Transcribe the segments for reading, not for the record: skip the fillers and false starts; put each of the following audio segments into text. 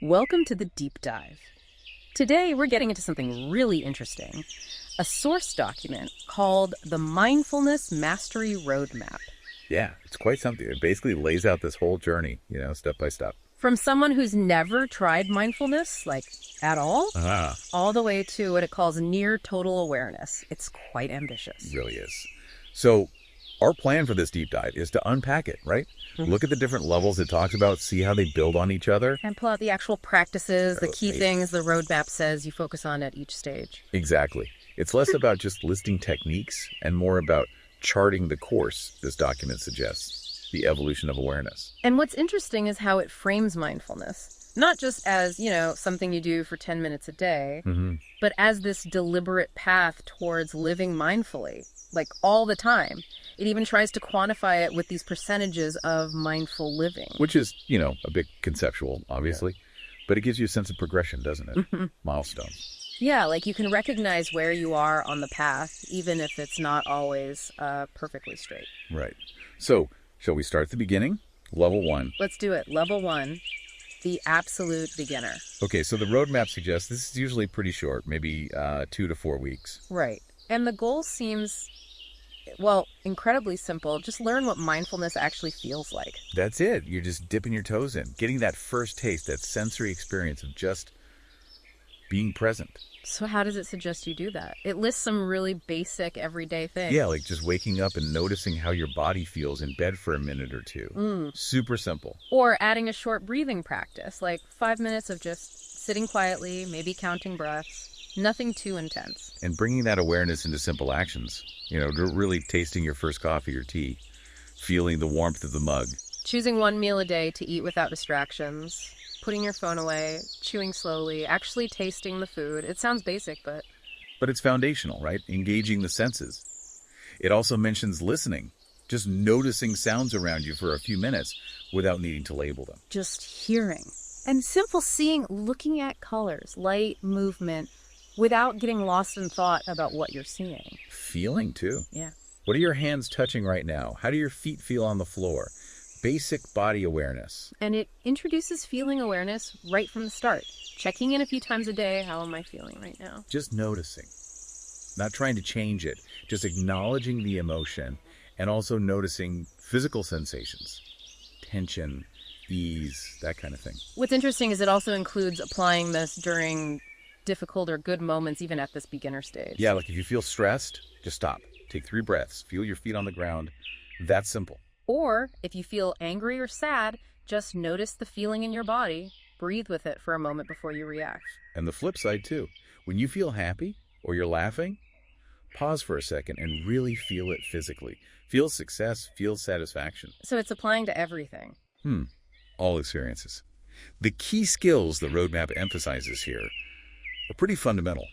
Welcome to the Deep Dive. Today, we're getting into something really interesting, a source document called the Mindfulness Mastery Roadmap. Yeah, it's quite something. It basically lays out this whole journey, step by step. From someone who's never tried mindfulness, like at all, all the way to what it calls near total awareness. It's quite ambitious. It really is. So our plan for this deep dive is to unpack it, right? Mm-hmm. Look at the different levels it talks about, see how they build on each other. And pull out the actual practices, the key things the roadmap says you focus on at each stage. Exactly. It's less about just listing techniques and more about charting the course this document suggests, the evolution of awareness. And what's interesting is how it frames mindfulness, not just as, something you do for 10 minutes a day, but as this deliberate path towards living mindfully, like all the time. It even tries to quantify it with these percentages of mindful living. Which is, a bit conceptual, obviously, but it gives you a sense of progression, doesn't it? Milestones. Yeah, like you can recognize where you are on the path, even if it's not always perfectly straight. Right. So, shall we start at the beginning? Level 1. Let's do it. Level 1, the absolute beginner. Okay, so the roadmap suggests this is usually pretty short, maybe 2 to 4 weeks. Right. And the goal seems, incredibly simple. Just learn what mindfulness actually feels like. That's it. You're just dipping your toes in, getting that first taste, that sensory experience of just being present. So how does it suggest you do that? It lists some really basic everyday things. Yeah, like just waking up and noticing how your body feels in bed for a minute or two. Super simple. Or adding a short breathing practice, like 5 minutes of just sitting quietly, maybe counting breaths. Nothing too intense. And bringing that awareness into simple actions. Really tasting your first coffee or tea, feeling the warmth of the mug. Choosing one meal a day to eat without distractions. Putting your phone away, chewing slowly, actually tasting the food. It sounds basic, but it's foundational, right? Engaging the senses. It also mentions listening, just noticing sounds around you for a few minutes without needing to label them. Just hearing. And simple seeing, looking at colors, light, movement, without getting lost in thought about what you're seeing. Feeling, too. Yeah. What are your hands touching right now? How do your feet feel on the floor? Basic body awareness. And it introduces feeling awareness right from the start. Checking in a few times a day. How am I feeling right now? Just noticing. Not trying to change it. Just acknowledging the emotion and also noticing physical sensations. Tension, ease, that kind of thing. What's interesting is it also includes applying this during difficult or good moments, even at this beginner stage. Yeah, like if you feel stressed, just stop. Take 3 breaths. Feel your feet on the ground. That's simple. Or if you feel angry or sad, just notice the feeling in your body. Breathe with it for a moment before you react. And the flip side, too. When you feel happy or you're laughing, pause for a second and really feel it physically. Feel success, feel satisfaction. So it's applying to everything. All experiences. The key skills the roadmap emphasizes here are pretty fundamental.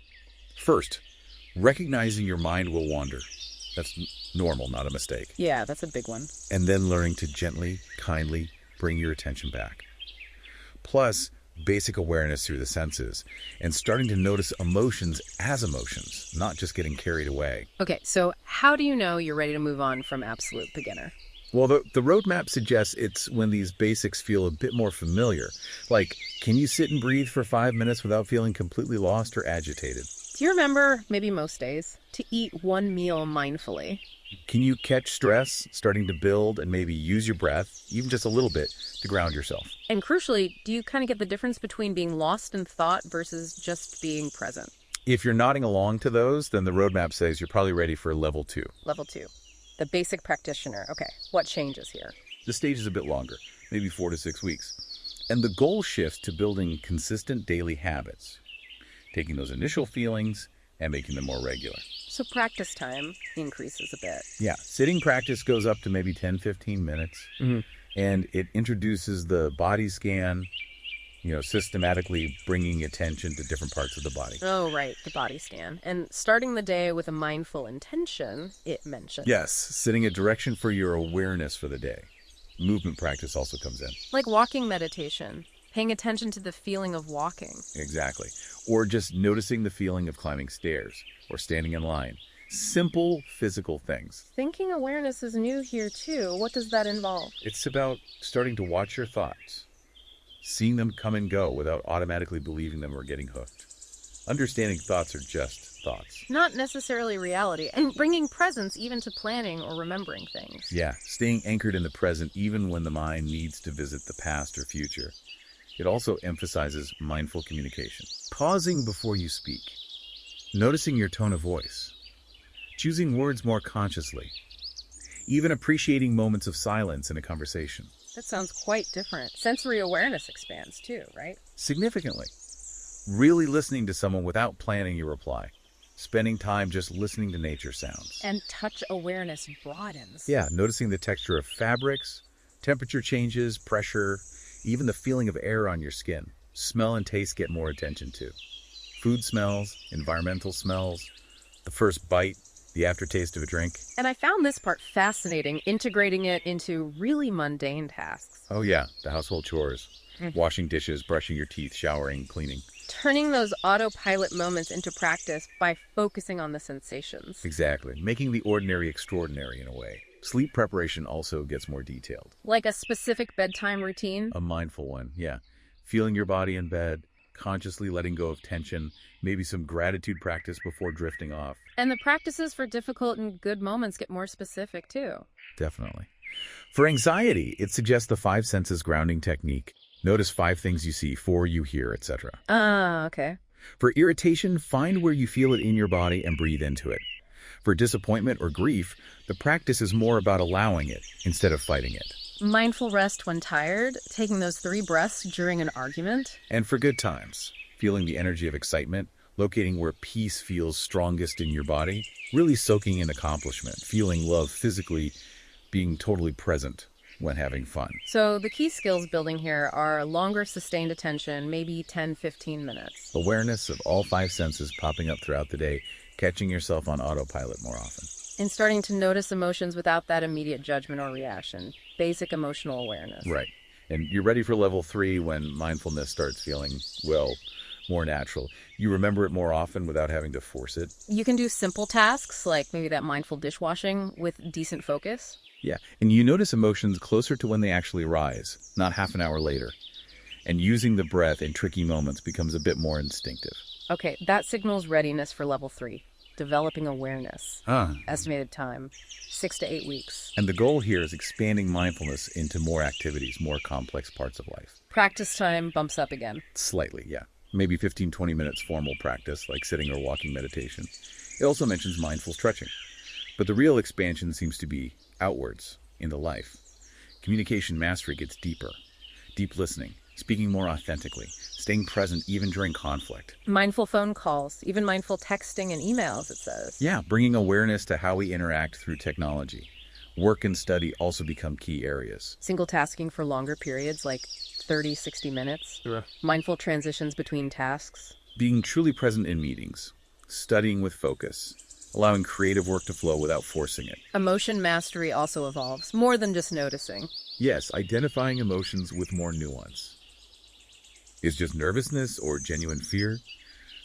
First, recognizing your mind will wander. That's normal, not a mistake. Yeah, that's a big one. And then learning to gently, kindly bring your attention back. Plus, basic awareness through the senses and starting to notice emotions as emotions, not just getting carried away. Okay, so how do you know you're ready to move on from absolute beginner? Well, the roadmap suggests it's when these basics feel a bit more familiar. Like, can you sit and breathe for 5 minutes without feeling completely lost or agitated? Do you remember, maybe most days, to eat one meal mindfully? Can you catch stress starting to build and maybe use your breath, even just a little bit, to ground yourself? And crucially, do you kind of get the difference between being lost in thought versus just being present? If you're nodding along to those, then the roadmap says you're probably ready for level 2. Level 2. The basic practitioner. Okay, what changes here? The stage is a bit longer, maybe 4 to 6 weeks. And the goal shifts to building consistent daily habits, taking those initial feelings and making them more regular. So practice time increases a bit. Yeah, sitting practice goes up to maybe 10, 15 minutes. And it introduces the body scan, systematically bringing attention to different parts of the body. Oh, right, the body scan. And starting the day with a mindful intention, it mentions. Yes, setting a direction for your awareness for the day. Movement practice also comes in. Like walking meditation, paying attention to the feeling of walking. Exactly. Or just noticing the feeling of climbing stairs or standing in line. Simple physical things. Thinking awareness is new here too. What does that involve? It's about starting to watch your thoughts. seeing them come and go without automatically believing them or getting hooked. Understanding thoughts are just thoughts. Not necessarily reality, and bringing presence even to planning or remembering things. Yeah, staying anchored in the present even when the mind needs to visit the past or future. It also emphasizes mindful communication. Pausing before you speak. Noticing your tone of voice. Choosing words more consciously. Even appreciating moments of silence in a conversation. That sounds quite different. Sensory awareness expands too, right? Significantly. Really listening to someone without planning your reply. Spending time just listening to nature sounds. And touch awareness broadens. Yeah, noticing the texture of fabrics, temperature changes, pressure, even the feeling of air on your skin. Smell and taste get more attention too. Food smells, environmental smells, the first bite, the aftertaste of a drink. And I found this part fascinating, integrating it into really mundane tasks. Oh yeah, the household chores. Washing dishes, brushing your teeth, showering, cleaning. Turning those autopilot moments into practice by focusing on the sensations. Exactly. Making the ordinary extraordinary in a way. Sleep preparation also gets more detailed. Like a specific bedtime routine? A mindful one, yeah. Feeling your body in bed, consciously letting go of tension, maybe some gratitude practice before drifting off. And the practices for difficult and good moments get more specific too. Definitely. For anxiety, it suggests the 5 senses grounding technique. Notice 5 things you see, 4 you hear, etc. Okay. For irritation, find where you feel it in your body and breathe into it. For disappointment or grief, the practice is more about allowing it instead of fighting it. Mindful rest when tired, taking those 3 breaths during an argument. And for good times, feeling the energy of excitement, locating where peace feels strongest in your body, really soaking in accomplishment, feeling love physically, being totally present when having fun. So the key skills building here are longer sustained attention, maybe 10-15 minutes. Awareness of all 5 senses popping up throughout the day, catching yourself on autopilot more often. And starting to notice emotions without that immediate judgment or reaction. Basic emotional awareness. Right. And you're ready for level 3 when mindfulness starts feeling, well, more natural. You remember it more often without having to force it. You can do simple tasks like maybe that mindful dishwashing with decent focus. Yeah, and you notice emotions closer to when they actually rise, not half an hour later. And using the breath in tricky moments becomes a bit more instinctive. Okay, that signals readiness for level 3. Developing awareness. Estimated time, 6 to 8 weeks. And the goal here is expanding mindfulness into more activities, more complex parts of life. Practice time bumps up again. Slightly, yeah. Maybe 15-20 minutes formal practice, like sitting or walking meditation. It also mentions mindful stretching. But the real expansion seems to be outwards, into life. Communication mastery gets deeper. Deep listening, speaking more authentically, staying present even during conflict. Mindful phone calls, even mindful texting and emails, it says. Yeah, bringing awareness to how we interact through technology. Work and study also become key areas. Single tasking for longer periods, like 30, 60 minutes. Yeah. Mindful transitions between tasks. Being truly present in meetings. Studying with focus. Allowing creative work to flow without forcing it. Emotion mastery also evolves, more than just noticing. Yes, identifying emotions with more nuance. Is just nervousness or genuine fear?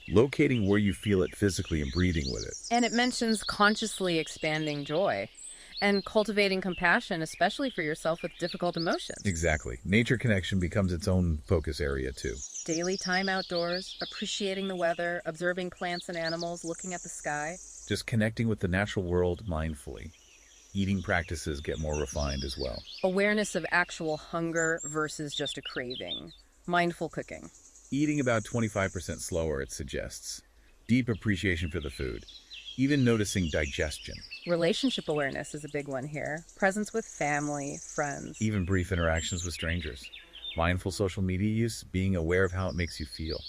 Locating where you feel it physically and breathing with it. And it mentions consciously expanding joy and cultivating compassion, especially for yourself with difficult emotions. Exactly. Nature connection becomes its own focus area too. Daily time outdoors, appreciating the weather, observing plants and animals, looking at the sky. Just connecting with the natural world mindfully. Eating practices get more refined as well. Awareness of actual hunger versus just a craving. Mindful cooking. Eating about 25% slower, it suggests. Deep appreciation for the food. Even noticing digestion. Relationship awareness is a big one here. Presence with family, friends. Even brief interactions with strangers. Mindful social media use, being aware of how it makes you feel.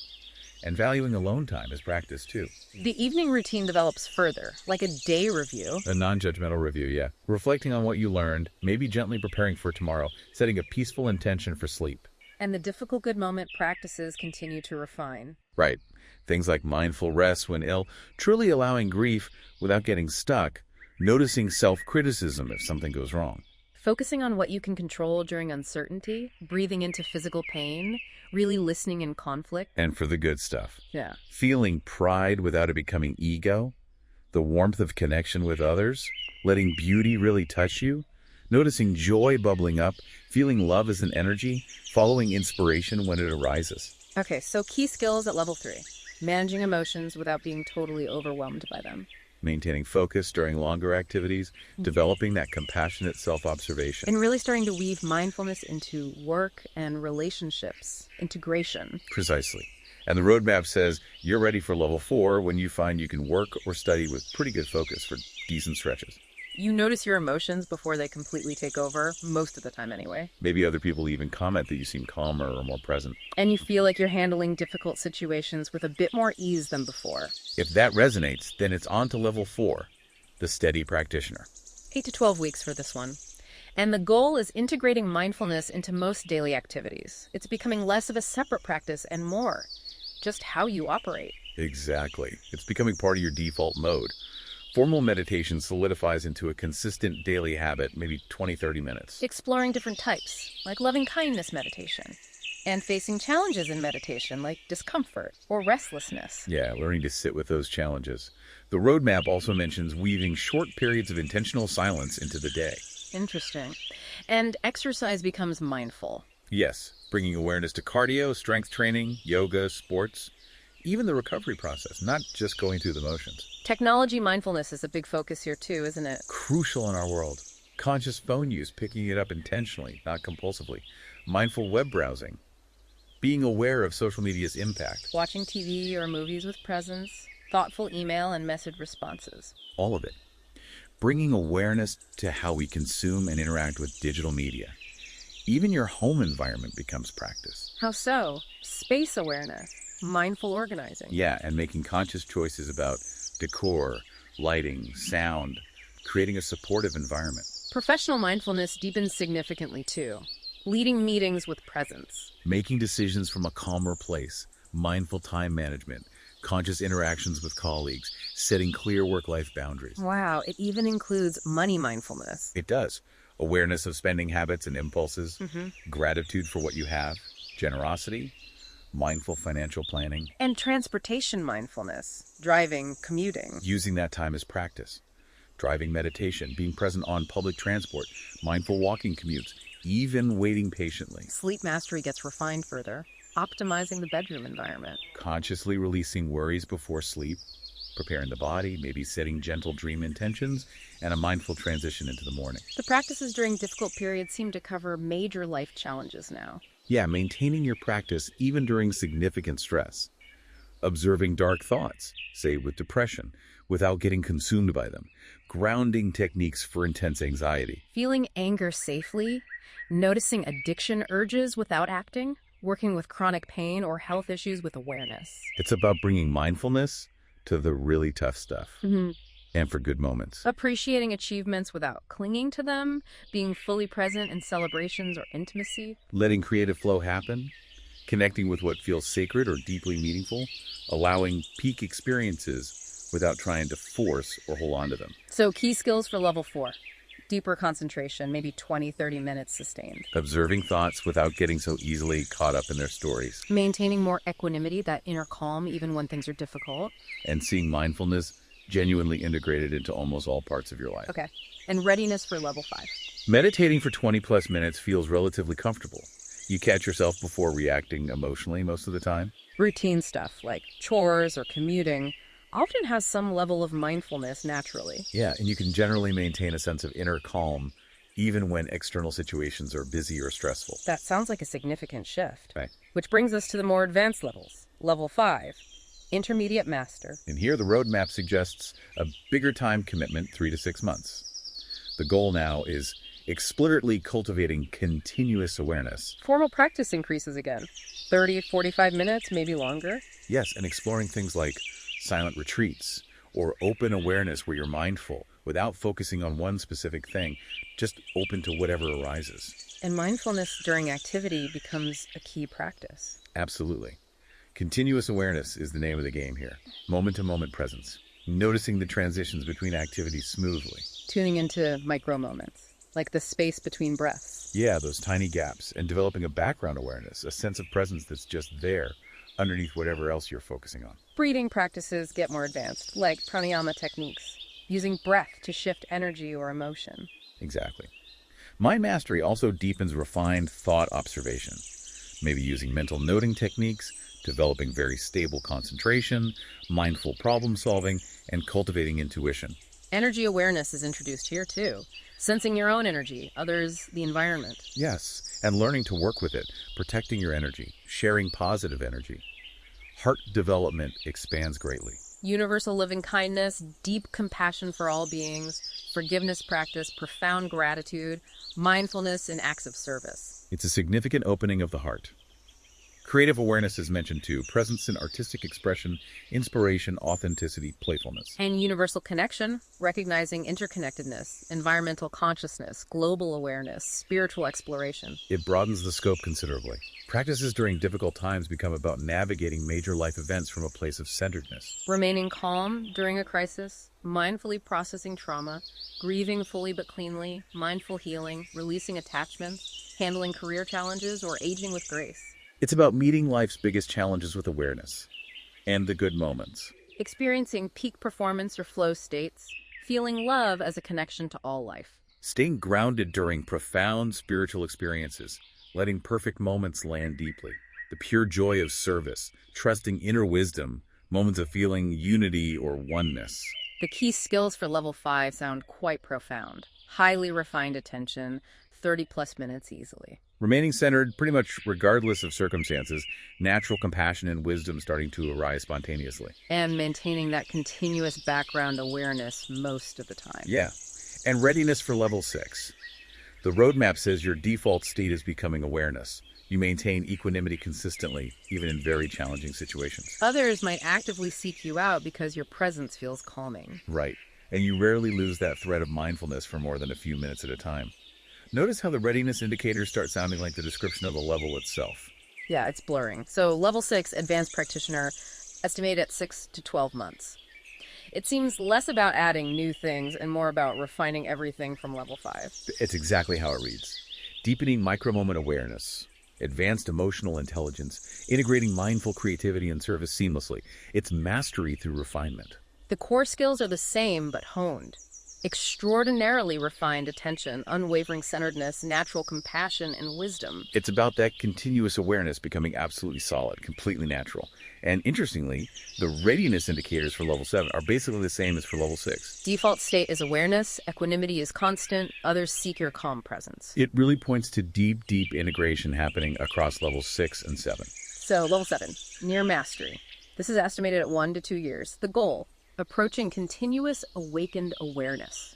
And valuing alone time is practice too. The evening routine develops further, like a day review. A non-judgmental review, yeah. Reflecting on what you learned, maybe gently preparing for tomorrow, setting a peaceful intention for sleep. And the difficult good moment practices continue to refine. Right. Things like mindful rest when ill, truly allowing grief without getting stuck, noticing self-criticism if something goes wrong. Focusing on what you can control during uncertainty, breathing into physical pain, really listening in conflict. And for the good stuff. Yeah. Feeling pride without it becoming ego, the warmth of connection with others, letting beauty really touch you, Noticing joy bubbling up, feeling love as an energy, following inspiration when it arises. Okay, so key skills at level 3. Managing emotions without being totally overwhelmed by them. Maintaining focus during longer activities, developing that compassionate self-observation. And really starting to weave mindfulness into work and relationships, integration. Precisely. And the roadmap says you're ready for level 4 when you find you can work or study with pretty good focus for decent stretches. You notice your emotions before they completely take over, most of the time anyway. Maybe other people even comment that you seem calmer or more present. And you feel like you're handling difficult situations with a bit more ease than before. If that resonates, then it's on to level 4, the steady practitioner. 8 to 12 weeks for this one. And the goal is integrating mindfulness into most daily activities. It's becoming less of a separate practice and more just how you operate. Exactly. It's becoming part of your default mode. Formal meditation solidifies into a consistent daily habit, maybe 20-30 minutes. Exploring different types, like loving kindness meditation, and facing challenges in meditation, like discomfort or restlessness. Yeah, learning to sit with those challenges. The roadmap also mentions weaving short periods of intentional silence into the day. Interesting. And exercise becomes mindful. Yes, bringing awareness to cardio, strength training, yoga, sports, even the recovery process, not just going through the motions. Technology mindfulness is a big focus here too, isn't it? Crucial in our world. Conscious phone use, picking it up intentionally, not compulsively. Mindful web browsing. Being aware of social media's impact. Watching TV or movies with presence. Thoughtful email and message responses. All of it. Bringing awareness to how we consume and interact with digital media. Even your home environment becomes practice. How so? Space awareness. Mindful organizing. Yeah, and making conscious choices about decor, lighting, sound, creating a supportive environment. Professional mindfulness deepens significantly too. Leading meetings with presence. Making decisions from a calmer place, mindful time management, conscious interactions with colleagues, setting clear work-life boundaries. Wow, it even includes money mindfulness. It does. Awareness of spending habits and impulses, gratitude for what you have, generosity, mindful financial planning. And transportation mindfulness. Driving, commuting. Using that time as practice. Driving meditation, being present on public transport, mindful walking commutes, even waiting patiently. Sleep mastery gets refined further. Optimizing the bedroom environment. Consciously releasing worries before sleep, preparing the body, maybe setting gentle dream intentions, and a mindful transition into the morning. The practices during difficult periods seem to cover major life challenges now. Yeah, maintaining your practice even during significant stress. Observing dark thoughts, say with depression, without getting consumed by them. Grounding techniques for intense anxiety. Feeling anger safely. Noticing addiction urges without acting. Working with chronic pain or health issues with awareness. It's about bringing mindfulness to the really tough stuff. And for good moments. Appreciating achievements without clinging to them, being fully present in celebrations or intimacy. Letting creative flow happen, connecting with what feels sacred or deeply meaningful, allowing peak experiences without trying to force or hold on to them. So key skills for level 4. Deeper concentration, maybe 20-30 minutes sustained. Observing thoughts without getting so easily caught up in their stories. Maintaining more equanimity, that inner calm, even when things are difficult. And seeing mindfulness genuinely integrated into almost all parts of your life. Okay. And readiness for level 5. Meditating for 20+ minutes feels relatively comfortable. You catch yourself before reacting emotionally most of the time. Routine stuff like chores or commuting often has some level of mindfulness naturally. Yeah, and you can generally maintain a sense of inner calm even when external situations are busy or stressful. That sounds like a significant shift. Right. Which brings us to the more advanced levels. Level 5. Intermediate master. And here the roadmap suggests a bigger time commitment, 3 to 6 months. The goal now is explicitly cultivating continuous awareness. Formal practice increases again. 30, 45 minutes, maybe longer. Yes, and exploring things like silent retreats or open awareness where you're mindful without focusing on one specific thing, just open to whatever arises. And mindfulness during activity becomes a key practice. Absolutely. Continuous awareness is the name of the game here. Moment-to-moment presence. Noticing the transitions between activities smoothly. Tuning into micro moments, like the space between breaths. Yeah, those tiny gaps. And developing a background awareness, a sense of presence that's just there, underneath whatever else you're focusing on. Breathing practices get more advanced, like pranayama techniques, using breath to shift energy or emotion. Exactly. Mind mastery also deepens refined thought observation, maybe using mental noting techniques, developing very stable concentration, mindful problem solving, and cultivating intuition. Energy awareness is introduced here too. Sensing your own energy, others, the environment. Yes, and learning to work with it, protecting your energy, sharing positive energy. Heart development expands greatly. Universal loving kindness, deep compassion for all beings, forgiveness practice, profound gratitude, mindfulness, and acts of service. It's a significant opening of the heart. Creative awareness is mentioned too, presence in artistic expression, inspiration, authenticity, playfulness. And universal connection, recognizing interconnectedness, environmental consciousness, global awareness, spiritual exploration. It broadens the scope considerably. Practices during difficult times become about navigating major life events from a place of centeredness. Remaining calm during a crisis, mindfully processing trauma, grieving fully but cleanly, mindful healing, releasing attachments, handling career challenges, or aging with grace. It's about meeting life's biggest challenges with awareness and the good moments. Experiencing peak performance or flow states, feeling love as a connection to all life. Staying grounded during profound spiritual experiences, letting perfect moments land deeply. The pure joy of service, trusting inner wisdom, moments of feeling unity or oneness. The key skills for level 5 sound quite profound. Highly refined attention, 30+ minutes easily. Remaining centered pretty much regardless of circumstances, natural compassion and wisdom starting to arise spontaneously. And maintaining that continuous background awareness most of the time. Yeah, and readiness for level 6. The roadmap says your default state is becoming awareness. You maintain equanimity consistently, even in very challenging situations. Others might actively seek you out because your presence feels calming. Right, and you rarely lose that thread of mindfulness for more than a few minutes at a time. Notice how the readiness indicators start sounding like the description of the level itself. Yeah, it's blurring. So level 6, Advanced Practitioner, estimated at 6 to 12 months. It seems less about adding new things and more about refining everything from level 5. It's exactly how it reads. Deepening micro-moment awareness, advanced emotional intelligence, integrating mindful creativity and service seamlessly. It's mastery through refinement. The core skills are the same, but honed. Extraordinarily refined attention, unwavering centeredness, natural compassion, and wisdom. It's about that continuous awareness becoming absolutely solid, completely natural. And interestingly, the readiness indicators for level 7 are basically the same as for level 6. Default state is awareness, equanimity is constant, others seek your calm presence. It really points to deep, deep integration happening across levels 6 and 7. So, level 7, near mastery. This is estimated at 1 to 2 years. The goal: approaching continuous awakened awareness,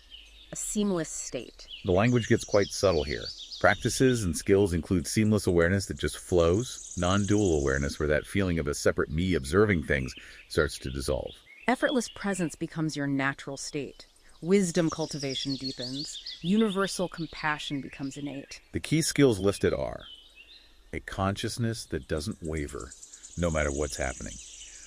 a seamless state. The language gets quite subtle here. Practices and skills include seamless awareness that just flows, non-dual awareness where that feeling of a separate me observing things starts to dissolve. Effortless presence becomes your natural state. Wisdom cultivation deepens. Universal compassion becomes innate. The key skills listed are a consciousness that doesn't waver no matter what's happening,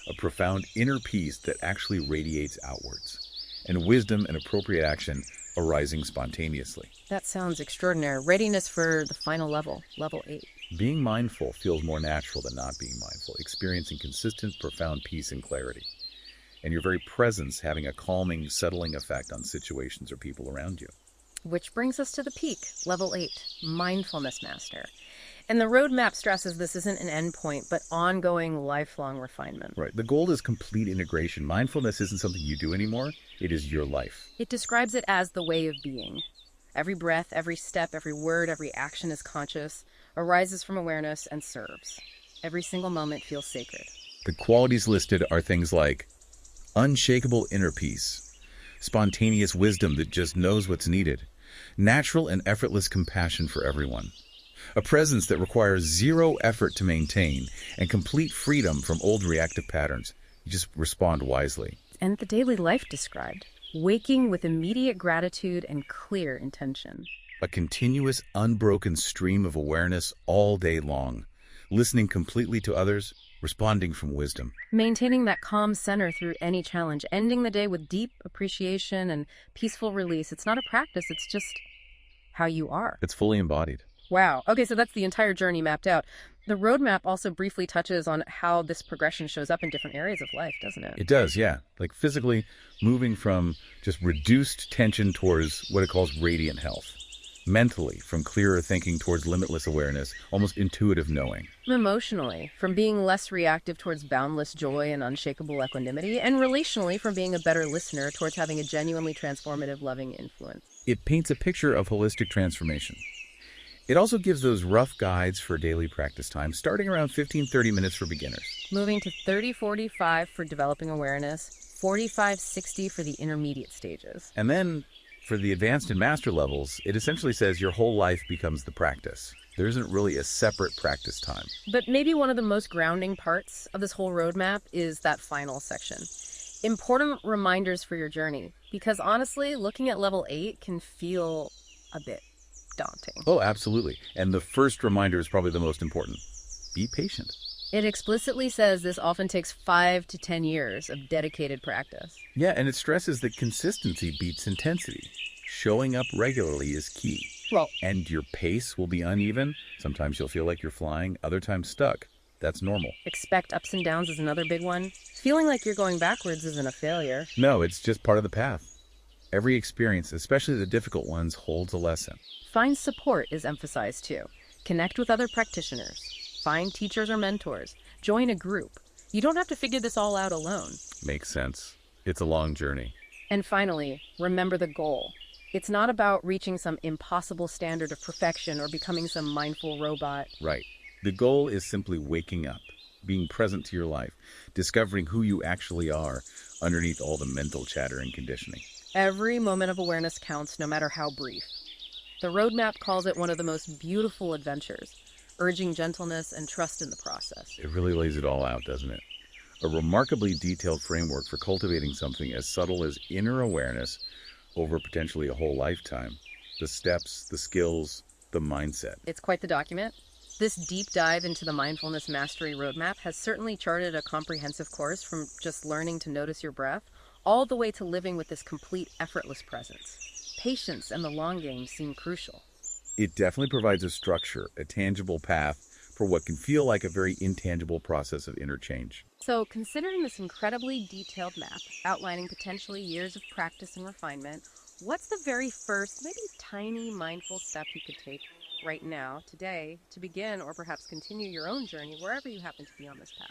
a profound inner peace that actually radiates outwards, and wisdom and appropriate action arising spontaneously. That sounds extraordinary. Readiness for the final level, level 8. Being mindful feels more natural than not being mindful, experiencing consistent, profound peace and clarity, and your very presence having a calming, settling effect on situations or people around you. Which brings us to the peak, level 8, Mindfulness Master. And the roadmap stresses this isn't an endpoint, but ongoing, lifelong refinement. Right. The goal is complete integration. Mindfulness isn't something you do anymore. It is your life. It describes it as the way of being. Every breath, every step, every word, every action is conscious, arises from awareness, and serves. Every single moment feels sacred. The qualities listed are things like unshakable inner peace, spontaneous wisdom that just knows what's needed, natural and effortless compassion for everyone, a presence that requires zero effort to maintain, and complete freedom from old reactive patterns. You just respond wisely. And the daily life described, waking with immediate gratitude and clear intention. A continuous, unbroken stream of awareness all day long, listening completely to others, responding from wisdom. Maintaining that calm center through any challenge, ending the day with deep appreciation and peaceful release. It's not a practice, it's just how you are. It's fully embodied. Wow. Okay, so that's the entire journey mapped out. The roadmap also briefly touches on how this progression shows up in different areas of life, doesn't it? It does, yeah. Like physically moving from just reduced tension towards what it calls radiant health. Mentally, from clearer thinking towards limitless awareness, almost intuitive knowing. Emotionally, from being less reactive towards boundless joy and unshakable equanimity, and relationally, from being a better listener towards having a genuinely transformative, loving influence. It paints a picture of holistic transformation. It also gives those rough guides for daily practice time, starting around 15-30 minutes for beginners. Moving to 30-45 for developing awareness, 45-60 for the intermediate stages. And then, for the advanced and master levels, it essentially says your whole life becomes the practice. There isn't really a separate practice time. But maybe one of the most grounding parts of this whole roadmap is that final section. Important reminders for your journey. Because honestly, looking at level 8 can feel a bit daunting. Oh, absolutely. And the first reminder is probably the most important. Be patient. It explicitly says this often takes 5 to 10 years of dedicated practice. Yeah, and it stresses that consistency beats intensity. Showing up regularly is key. Well, And your pace will be uneven. Sometimes you'll feel like you're flying, other times stuck. That's normal. expect ups and downs is another big one. Feeling like you're going backwards isn't a failure. No, it's just part of the path. Every experience, especially the difficult ones, holds a lesson. Find support is emphasized too. Connect with other practitioners. Find teachers or mentors. Join a group. You don't have to figure this all out alone. Makes sense. It's a long journey. And finally, remember the goal. It's not about reaching some impossible standard of perfection or becoming some mindful robot. Right. The goal is simply waking up, being present to your life, discovering who you actually are underneath all the mental chatter and conditioning. Every moment of awareness counts, no matter how brief. The roadmap calls it one of the most beautiful adventures, urging gentleness and trust in the process. It really lays it all out, doesn't it? A remarkably detailed framework for cultivating something as subtle as inner awareness over potentially a whole lifetime. The steps, the skills, the mindset. It's quite the document. This deep dive into the Mindfulness Mastery Roadmap has certainly charted a comprehensive course from just learning to notice your breath all the way to living with this complete effortless presence. Patience and the long game seem crucial. It definitely provides a structure, a tangible path for what can feel like a very intangible process of interchange. So, considering this incredibly detailed map, outlining potentially years of practice and refinement, what's the very first, maybe tiny mindful step you could take right now, today, to begin or perhaps continue your own journey wherever you happen to be on this path?